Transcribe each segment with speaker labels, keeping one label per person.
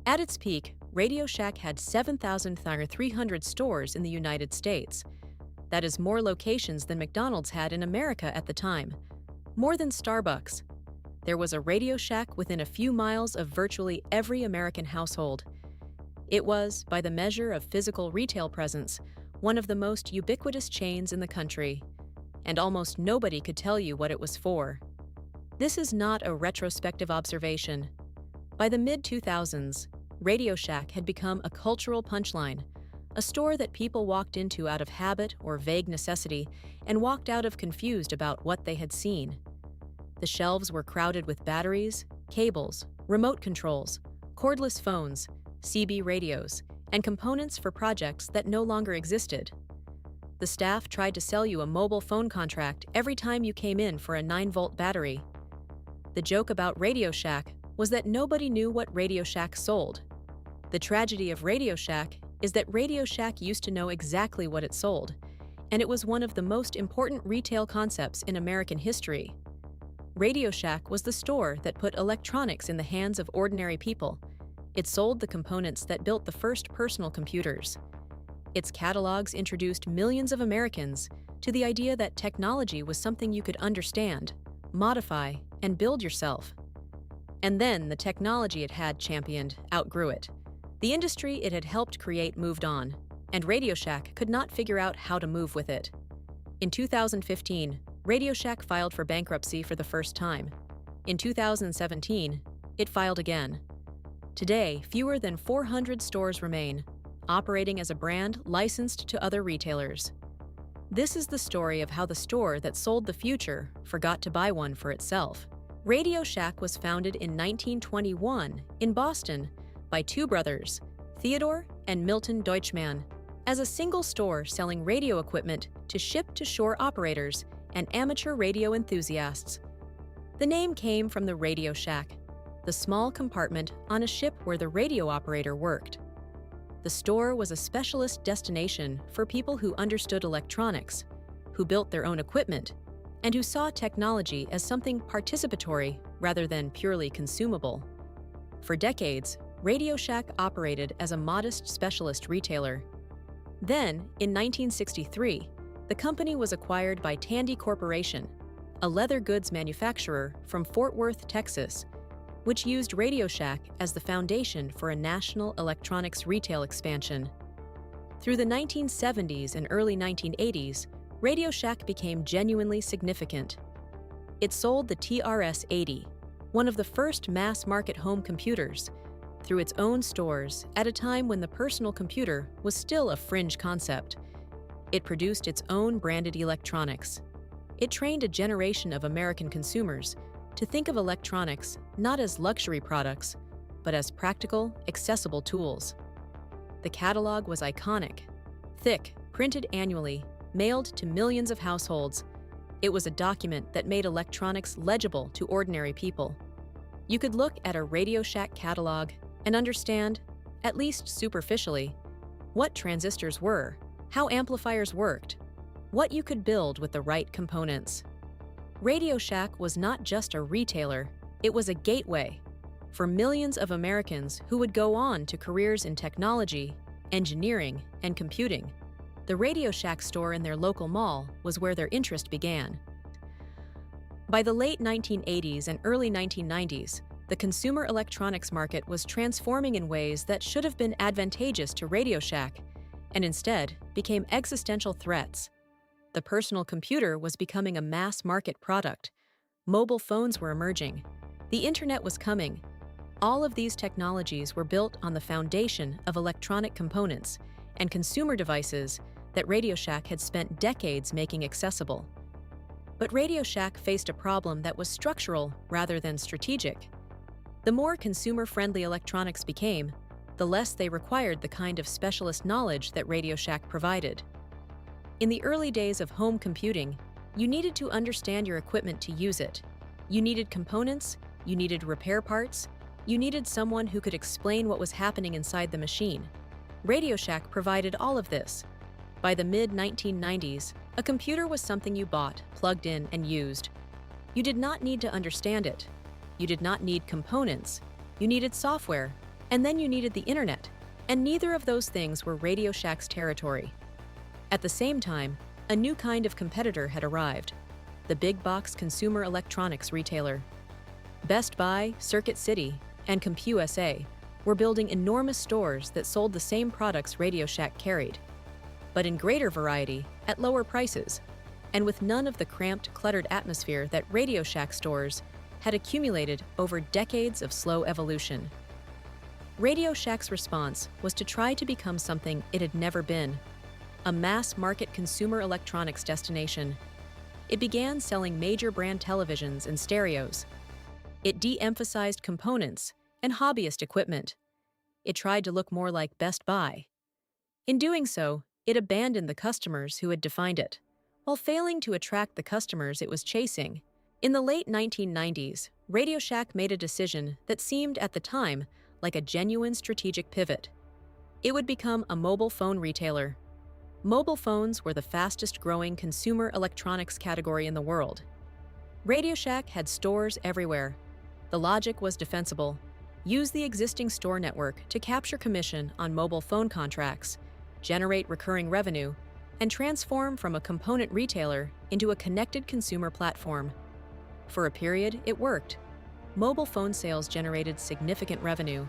Speaker 1: At its peak, RadioShack had 7,300 stores in the United States. That is more locations than McDonald's had in America at the time. More than Starbucks. There was a RadioShack within a few miles of virtually every American household. It was, by the measure of physical retail presence, one of the most ubiquitous chains in the country. And almost nobody could tell you what it was for. This is not a retrospective observation. By the mid-2000s, RadioShack had become a cultural punchline, a store that people walked into out of habit or vague necessity and walked out of confused about what they had seen. The shelves were crowded with batteries, cables, remote controls, cordless phones, CB radios, and components for projects that no longer existed. The staff tried to sell you a mobile phone contract every time you came in for a 9-volt battery. The joke about RadioShack was that nobody knew what RadioShack sold. The tragedy of RadioShack is that RadioShack used to know exactly what it sold, and it was one of the most important retail concepts in American history. RadioShack was the store that put electronics in the hands of ordinary people. It sold the components that built the first personal computers. Its catalogues introduced millions of Americans to the idea that technology was something you could understand, modify, and build yourself. And then the technology it had championed outgrew it. The industry it had helped create moved on, and RadioShack could not figure out how to move with it. In 2015, RadioShack filed for bankruptcy for the first time. In 2017, it filed again. Today, fewer than 400 stores remain, operating as a brand licensed to other retailers. This is the story of how the store that sold the future forgot to buy one for itself. RadioShack was founded in 1921 in Boston by two brothers, Theodore and Milton Deutschmann, as a single store selling radio equipment to ship-to-shore operators and amateur radio enthusiasts. The name came from the Radio Shack, the small compartment on a ship where the radio operator worked. The store was a specialist destination for people who understood electronics, who built their own equipment, and who saw technology as something participatory rather than purely consumable. For decades, RadioShack operated as a modest specialist retailer. Then, in 1963, the company was acquired by Tandy Corporation, a leather goods manufacturer from Fort Worth, Texas, which used RadioShack as the foundation for a national electronics retail expansion. Through the 1970s and early 1980s, RadioShack became genuinely significant. It sold the TRS-80, one of the first mass-market home computers, through its own stores at a time when the personal computer was still a fringe concept. It produced its own branded electronics. It trained a generation of American consumers to think of electronics not as luxury products, but as practical, accessible tools. The catalog was iconic, thick, printed annually, mailed to millions of households. It was a document that made electronics legible to ordinary people. You could look at a RadioShack catalog and understand, at least superficially, what transistors were, how amplifiers worked, what you could build with the right components. RadioShack was not just a retailer, it was a gateway for millions of Americans who would go on to careers in technology, engineering, and computing. The RadioShack store in their local mall was where their interest began. By the late 1980s and early 1990s, the consumer electronics market was transforming in ways that should have been advantageous to RadioShack, and instead became existential threats. The personal computer was becoming a mass-market product. Mobile phones were emerging. The internet was coming. All of these technologies were built on the foundation of electronic components and consumer devices that RadioShack had spent decades making accessible. But RadioShack faced a problem that was structural rather than strategic. The more consumer-friendly electronics became, the less they required the kind of specialist knowledge that RadioShack provided. In the early days of home computing, you needed to understand your equipment to use it. You needed components, you needed repair parts, you needed someone who could explain what was happening inside the machine. RadioShack provided all of this. By the mid-1990s, a computer was something you bought, plugged in, and used. You did not need to understand it. You did not need components. You needed software. And then you needed the internet, and neither of those things were RadioShack's territory. At the same time, a new kind of competitor had arrived, the big box consumer electronics retailer. Best Buy, Circuit City, and CompUSA were building enormous stores that sold the same products RadioShack carried, but in greater variety, at lower prices, and with none of the cramped, cluttered atmosphere that RadioShack stores had accumulated over decades of slow evolution. RadioShack's response was to try to become something it had never been, a mass-market consumer electronics destination. It began selling major brand televisions and stereos. It de-emphasized components and hobbyist equipment. It tried to look more like Best Buy. In doing so, it abandoned the customers who had defined it, while failing to attract the customers it was chasing. In the late 1990s, RadioShack made a decision that seemed at the time like a genuine strategic pivot. It would become a mobile phone retailer. Mobile phones were the fastest-growing consumer electronics category in the world. RadioShack had stores everywhere. The logic was defensible. Use the existing store network to capture commission on mobile phone contracts, generate recurring revenue, and transform from a component retailer into a connected consumer platform. For a period, it worked. Mobile phone sales generated significant revenue.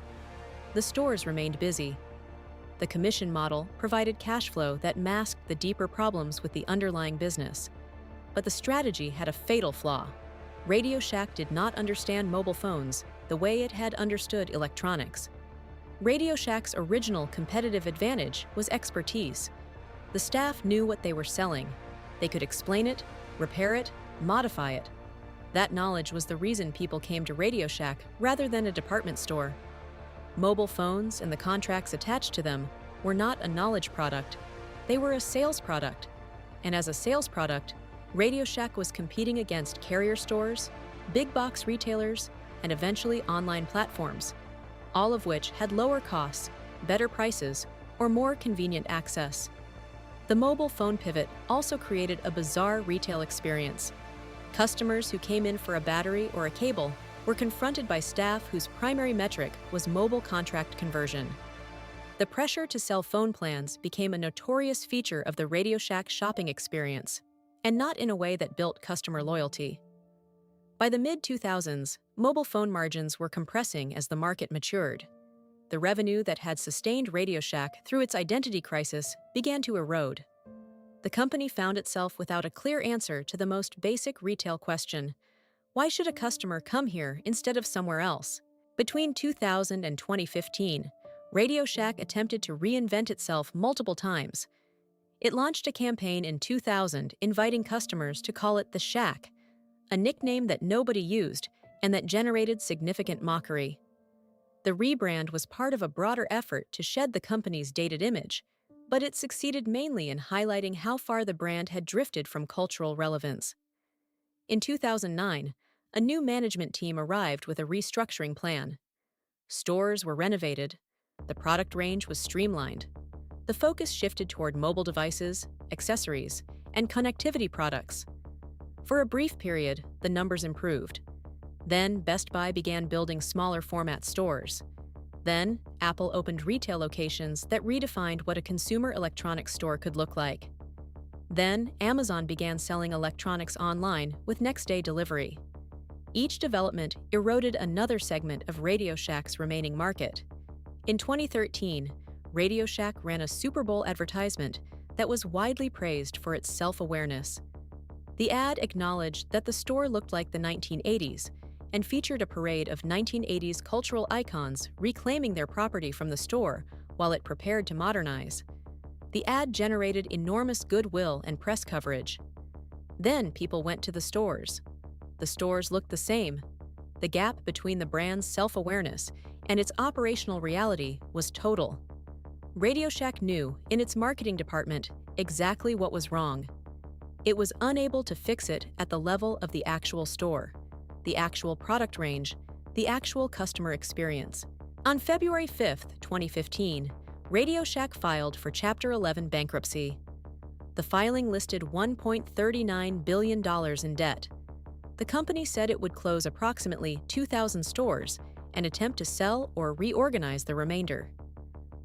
Speaker 1: The stores remained busy. The commission model provided cash flow that masked the deeper problems with the underlying business. But the strategy had a fatal flaw. RadioShack did not understand mobile phones the way it had understood electronics. RadioShack's original competitive advantage was expertise. The staff knew what they were selling. They could explain it, repair it, modify it. That knowledge was the reason people came to RadioShack rather than a department store. Mobile phones and the contracts attached to them were not a knowledge product. They were a sales product. And as a sales product, RadioShack was competing against carrier stores, big box retailers, and eventually online platforms, all of which had lower costs, better prices, or more convenient access. The mobile phone pivot also created a bizarre retail experience. Customers who came in for a battery or a cable were confronted by staff whose primary metric was mobile contract conversion. The pressure to sell phone plans became a notorious feature of the RadioShack shopping experience, and not in a way that built customer loyalty. By the mid-2000s, mobile phone margins were compressing as the market matured. The revenue that had sustained RadioShack through its identity crisis began to erode. The company found itself without a clear answer to the most basic retail question: why should a customer come here instead of somewhere else? Between 2000 and 2015, RadioShack attempted to reinvent itself multiple times. It launched a campaign in 2000 inviting customers to call it the Shack, a nickname that nobody used and that generated significant mockery. The rebrand was part of a broader effort to shed the company's dated image, but it succeeded mainly in highlighting how far the brand had drifted from cultural relevance. In 2009, a new management team arrived with a restructuring plan. Stores were renovated, the product range was streamlined. The focus shifted toward mobile devices, accessories, and connectivity products. For a brief period, the numbers improved. Then Best Buy began building smaller format stores. Then Apple opened retail locations that redefined what a consumer electronics store could look like. Then Amazon began selling electronics online with next-day delivery. Each development eroded another segment of RadioShack's remaining market. In 2013, RadioShack ran a Super Bowl advertisement that was widely praised for its self-awareness. The ad acknowledged that the store looked like the 1980s and featured a parade of 1980s cultural icons reclaiming their property from the store while it prepared to modernize. The ad generated enormous goodwill and press coverage. Then people went to the stores. The stores looked the same. The gap between the brand's self-awareness and its operational reality was total. RadioShack knew, in its marketing department, exactly what was wrong. It was unable to fix it at the level of the actual store, the actual product range, the actual customer experience. On February 5, 2015, RadioShack filed for Chapter 11 bankruptcy. The filing listed $1.39 billion in debt. The company said it would close approximately 2,000 stores and attempt to sell or reorganize the remainder.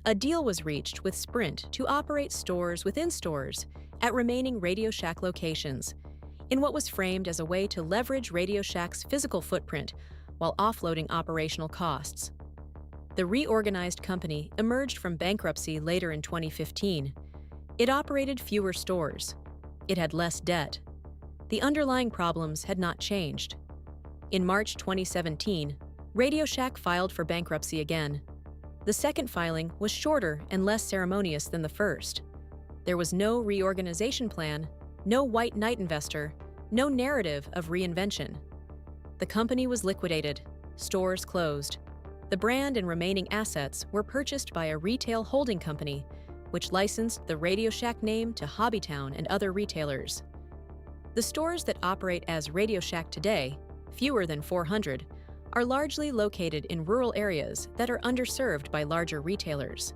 Speaker 1: A deal was reached with Sprint to operate stores within stores at remaining RadioShack locations, in what was framed as a way to leverage RadioShack's physical footprint while offloading operational costs. The reorganized company emerged from bankruptcy later in 2015. It operated fewer stores. It had less debt. The underlying problems had not changed. In March 2017, RadioShack filed for bankruptcy again. The second filing was shorter and less ceremonious than the first. There was no reorganization plan, no white knight investor, no narrative of reinvention. The company was liquidated, stores closed. The brand and remaining assets were purchased by a retail holding company, which licensed the RadioShack name to Hobbytown and other retailers. The stores that operate as RadioShack today, fewer than 400, are largely located in rural areas that are underserved by larger retailers.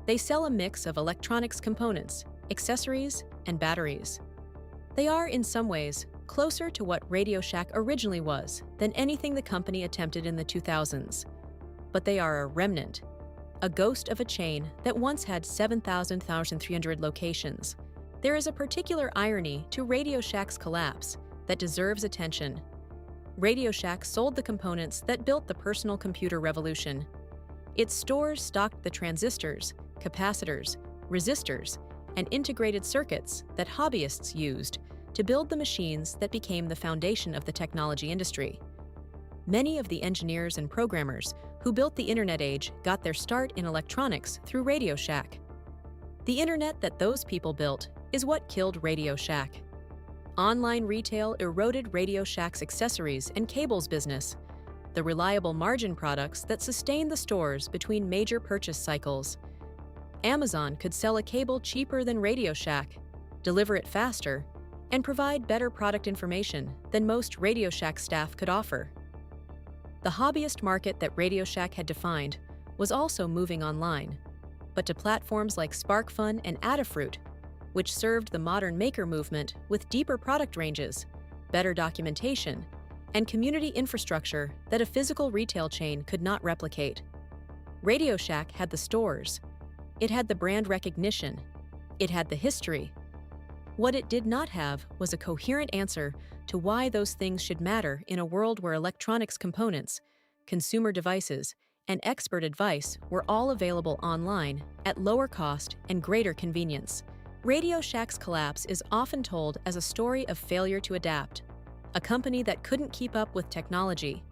Speaker 1: They sell a mix of electronics components, accessories, and batteries. They are, in some ways, closer to what RadioShack originally was than anything the company attempted in the 2000s. But they are a remnant, a ghost of a chain that once had 7,300 locations. There is a particular irony to RadioShack's collapse that deserves attention. RadioShack sold the components that built the personal computer revolution. Its stores stocked the transistors, capacitors, resistors, and integrated circuits that hobbyists used to build the machines that became the foundation of the technology industry. Many of the engineers and programmers who built the internet age got their start in electronics through RadioShack. The internet that those people built is what killed RadioShack. Online retail eroded RadioShack's accessories and cables business, the reliable margin products that sustained the stores between major purchase cycles. Amazon could sell a cable cheaper than RadioShack, deliver it faster, and provide better product information than most RadioShack staff could offer. The hobbyist market that RadioShack had defined was also moving online, but to platforms like SparkFun and Adafruit, which served the modern maker movement with deeper product ranges, better documentation, and community infrastructure that a physical retail chain could not replicate. RadioShack had the stores. It had the brand recognition. It had the history. What it did not have was a coherent answer to why those things should matter in a world where electronics components, consumer devices, and expert advice were all available online at lower cost and greater convenience. RadioShack's collapse is often told as a story of failure to adapt, a company that couldn't keep up with technology.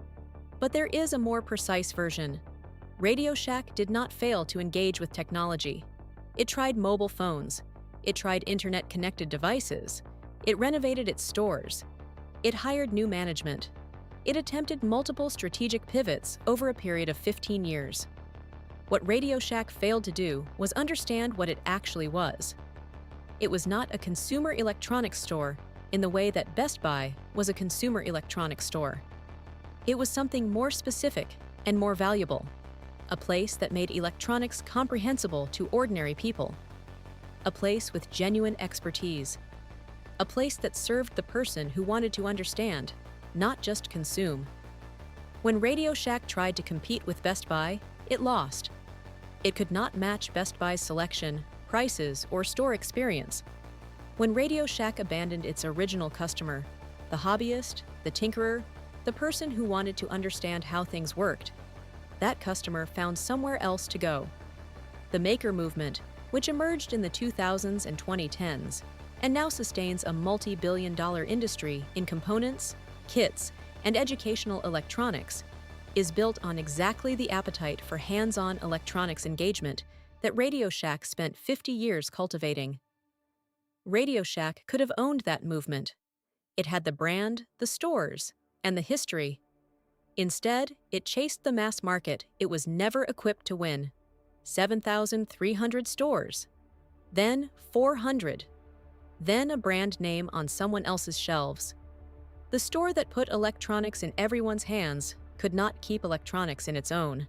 Speaker 1: But there is a more precise version. RadioShack did not fail to engage with technology. It tried mobile phones. It tried internet-connected devices. It renovated its stores. It hired new management. It attempted multiple strategic pivots over a period of 15 years. What RadioShack failed to do was understand what it actually was. It was not a consumer electronics store in the way that Best Buy was a consumer electronics store. It was something more specific and more valuable, a place that made electronics comprehensible to ordinary people, a place with genuine expertise, a place that served the person who wanted to understand, not just consume. When RadioShack tried to compete with Best Buy, it lost. It could not match Best Buy's selection, prices, or store experience. When RadioShack abandoned its original customer, the hobbyist, the tinkerer, the person who wanted to understand how things worked, that customer found somewhere else to go. The maker movement, which emerged in the 2000s and 2010s, and now sustains a multi-billion-dollar industry in components, kits, and educational electronics, is built on exactly the appetite for hands-on electronics engagement that RadioShack spent 50 years cultivating. RadioShack could have owned that movement. It had the brand, the stores, and the history. Instead, it chased the mass market it was never equipped to win. 7,300 stores. Then 400. Then a brand name on someone else's shelves. The store that put electronics in everyone's hands could not keep electronics in its own.